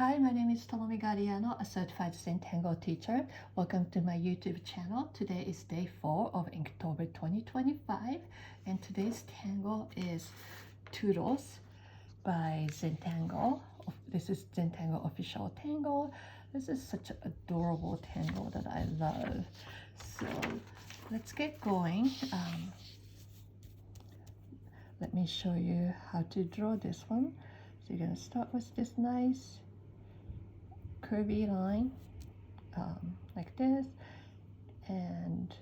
Hi, my name is Tomomi Gariano, a certified Zentangle teacher. Welcome to my YouTube channel. Today is day 4 of Inktober 2025, and today's tangle is Toodles by Zentangle. This is Zentangle official tangle. This is such an adorable tangle that I love. So let's get going. Let me show you how to draw this one. So you're going to start with this nice curvy line like this, and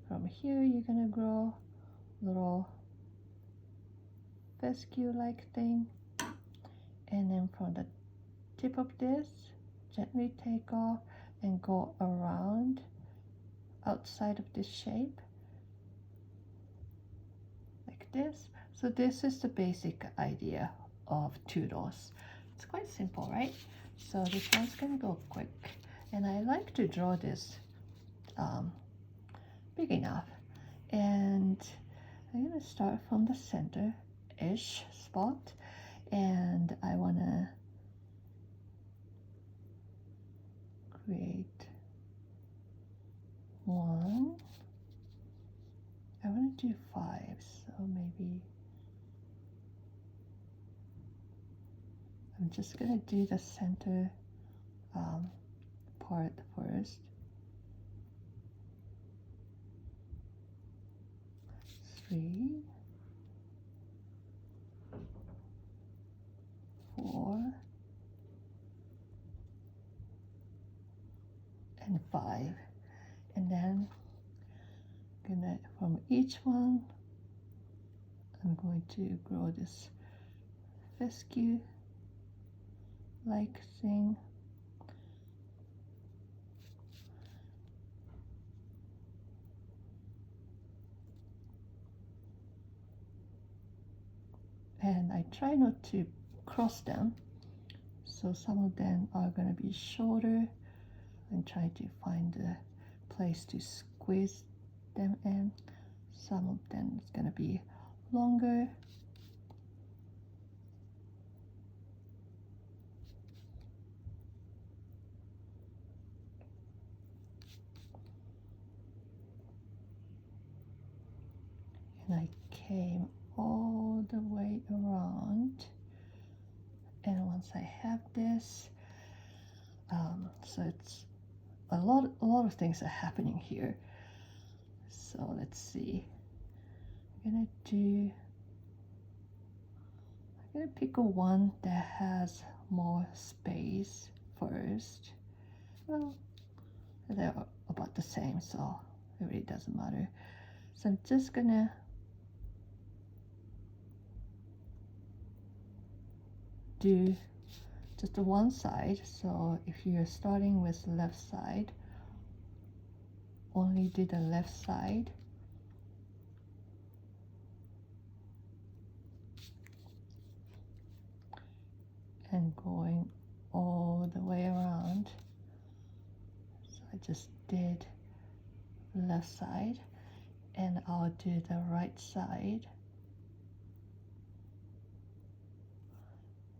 from here you're going to draw a little fescue like thing, and then from the tip of this gently take off and go around outside of this shape like this. So this is the basic idea of Toodles. It's quite simple, right? So this one's gonna go quick, and I like to draw this big enough, and I'm gonna start from the center-ish spot, and I wanna create one. I wanna do 5, so maybe I'm just gonna do the center part first. 3, 4, and 5, and then from each one I'm going to grow this fescue like thing, and I try not to cross them, so some of them are going to be shorter and try to find a place to squeeze them in. Some of them is going to be longer. And I came all the way around, and once I have this, so it's a lot of things are happening here. So let's see. I'm gonna pick a one that has more space first. Well, they're about the same, so it really doesn't matter. So I'm just gonna do just the one side. So if you're starting with left side, only do the left side, and going all the way around. So I just did left side, and I'll do the right side,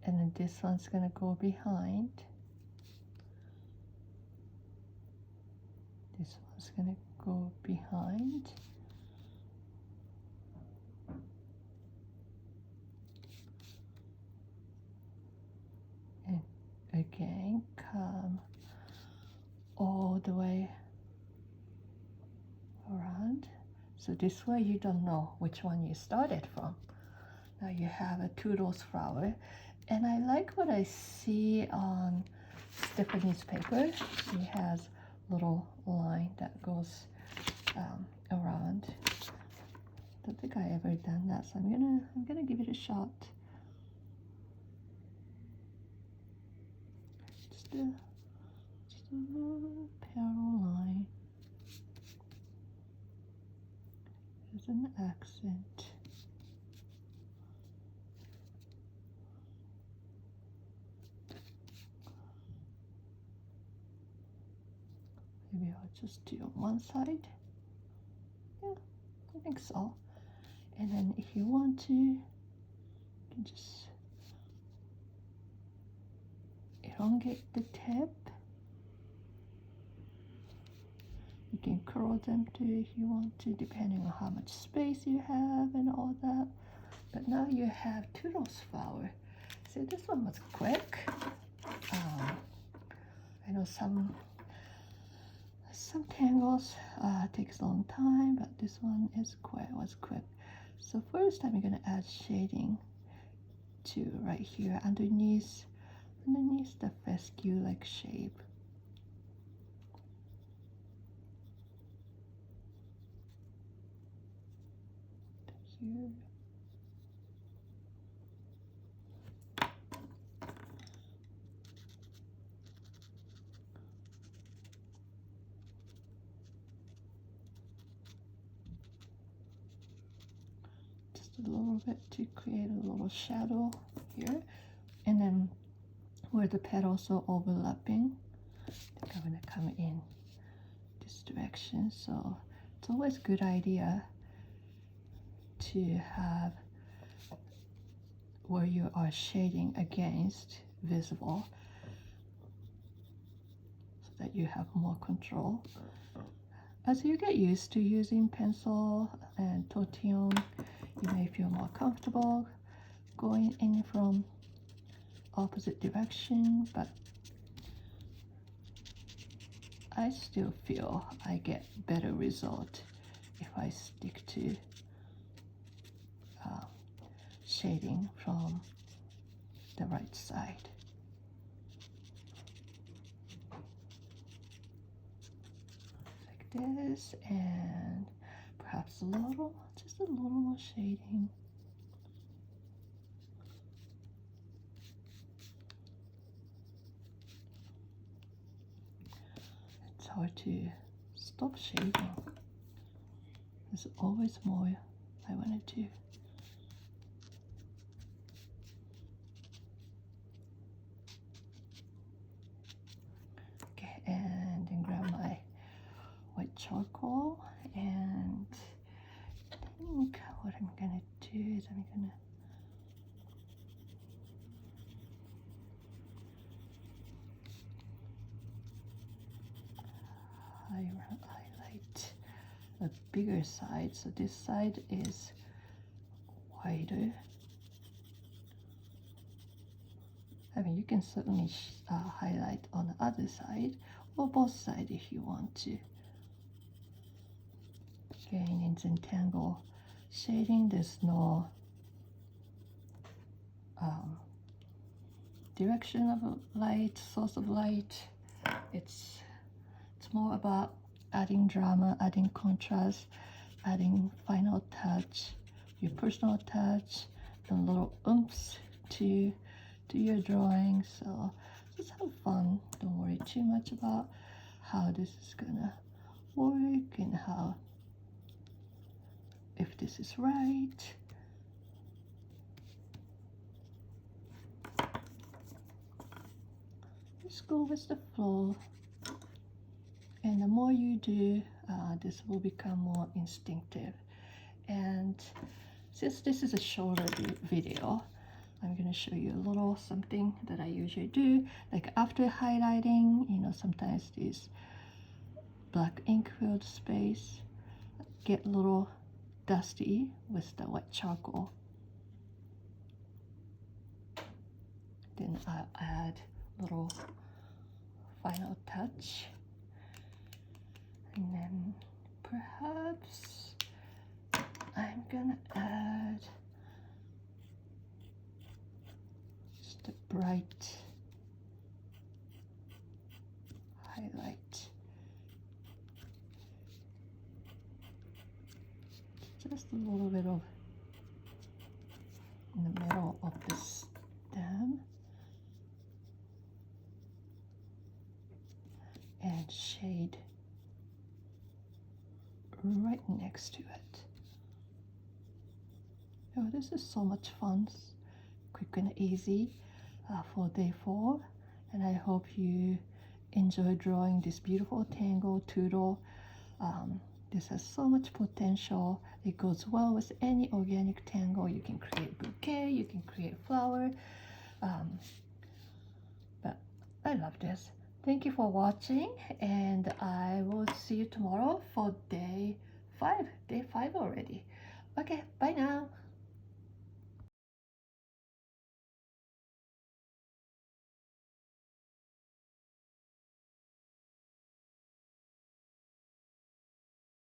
and then this one's gonna go behind. This one's gonna go behind. And again, come all the way around. So this way you don't know which one you started from. Now you have a Toodles flower, and I like what I see on Stephanie's paper. She has a little line that goes around. I don't think I ever done that, so I'm gonna give it a shot. Just a little parallel line as an accent. Maybe I'll just do on one side. Yeah, I think so. And then if you want to, you can just elongate the tip. You can curl them too if you want to, depending on how much space you have and all that. But now you have Toodles flower. See, this one was quick. I know some tangles takes a long time, but this one was quick. So first I'm gonna add shading to right here underneath the fescue-like shape. Here. Just a little bit to create a little shadow here, and then where the petals are overlapping, I think I'm gonna come in this direction. So it's always a good idea to have where you are shading against visible, so that you have more control. As you get used to using pencil and tortillon, you may feel more comfortable going in from opposite direction, but I still feel I get better result if I stick to shading from the right side. Like this, and perhaps just a little more shading. It's hard to stop shading. There's always more I want to do. Okay, and then grab my white charcoal, and I think what I'm gonna do is I'm gonna highlight the bigger side. So this side is wider. I mean, you can certainly highlight on the other side or both sides if you want to. Again, in Zentangle shading, there's no direction of light, source of light. It's more about adding drama, adding contrast, adding final touch, your personal touch, and little oomph to your drawing. So just have fun. Don't worry too much about how this is gonna work and how, if this is right. Just go with the flow, and the more you do, this will become more instinctive. And since this is a shorter video, I'm going to show you a little something that I usually do. Like after highlighting, you know, sometimes this black ink filled space get a little dusty with the white charcoal. Then I'll add a little final touch, and then perhaps I'm gonna add just a bright highlight, just a little bit of in the middle of the stem, and shade right next to it. Oh, this is so much fun, quick and easy for day 4, and I hope you enjoy drawing this beautiful tangle Toodle. This has so much potential. It goes well with any organic tangle. You can create bouquet, you can create flower, but I love this. Thank you for watching, and I will see you tomorrow for day 5. Day 5 already. Okay, bye now.